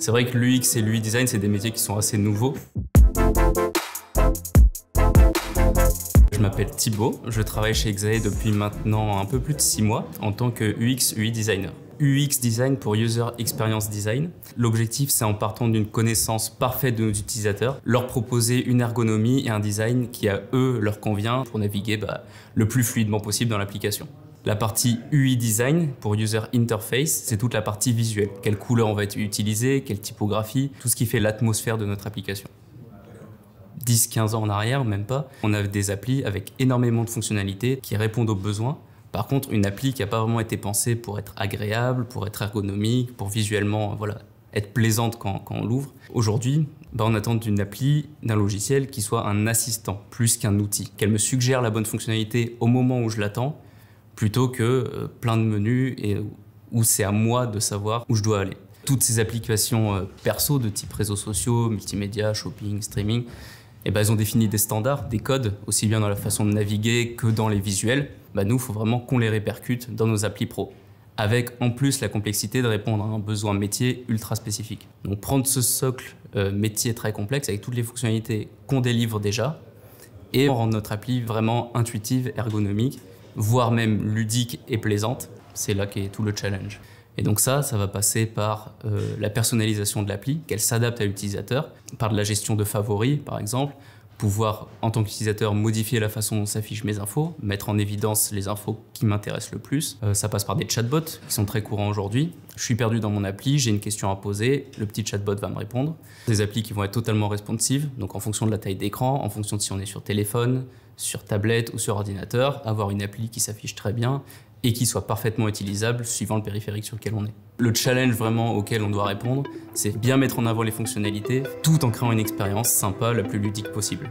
C'est vrai que l'UX et l'UI design, c'est des métiers qui sont assez nouveaux. Je m'appelle Thibaut, je travaille chez Exae depuis maintenant un peu plus de 6 mois en tant que UX UI designer. UX design pour User Experience Design. L'objectif, c'est en partant d'une connaissance parfaite de nos utilisateurs, leur proposer une ergonomie et un design qui à eux leur convient pour naviguer le plus fluidement possible dans l'application. La partie UI design pour User Interface, c'est toute la partie visuelle. Quelle couleur on va utiliser, quelle typographie, tout ce qui fait l'atmosphère de notre application. 10-15 ans en arrière, même pas, on avait des applis avec énormément de fonctionnalités qui répondent aux besoins. Par contre, une appli qui n'a pas vraiment été pensée pour être agréable, pour être ergonomique, pour visuellement être plaisante quand on l'ouvre. Aujourd'hui, on attend d'une appli, d'un logiciel qui soit un assistant plus qu'un outil. Qu'elle me suggère la bonne fonctionnalité au moment où je l'attends, plutôt que plein de menus où c'est à moi de savoir où je dois aller. Toutes ces applications perso de type réseaux sociaux, multimédia, shopping, streaming, elles ont défini des standards, des codes, aussi bien dans la façon de naviguer que dans les visuels. Nous, il faut vraiment qu'on les répercute dans nos applis pro, avec en plus la complexité de répondre à un besoin métier ultra spécifique. Donc prendre ce socle métier très complexe avec toutes les fonctionnalités qu'on délivre déjà et rendre notre appli vraiment intuitive, ergonomique, voire même ludique et plaisante, c'est là qu'est tout le challenge. Et donc ça va passer par la personnalisation de l'appli, qu'elle s'adapte à l'utilisateur, par de la gestion de favoris par exemple, pouvoir en tant qu'utilisateur modifier la façon dont s'affichent mes infos, mettre en évidence les infos qui m'intéressent le plus. Ça passe par des chatbots qui sont très courants aujourd'hui. Je suis perdu dans mon appli, j'ai une question à poser, le petit chatbot va me répondre. Des applis qui vont être totalement responsives, donc en fonction de la taille d'écran, en fonction de si on est sur téléphone, sur tablette ou sur ordinateur, avoir une appli qui s'affiche très bien et qui soit parfaitement utilisable suivant le périphérique sur lequel on est. Le challenge vraiment auquel on doit répondre, c'est bien mettre en avant les fonctionnalités tout en créant une expérience sympa, la plus ludique possible.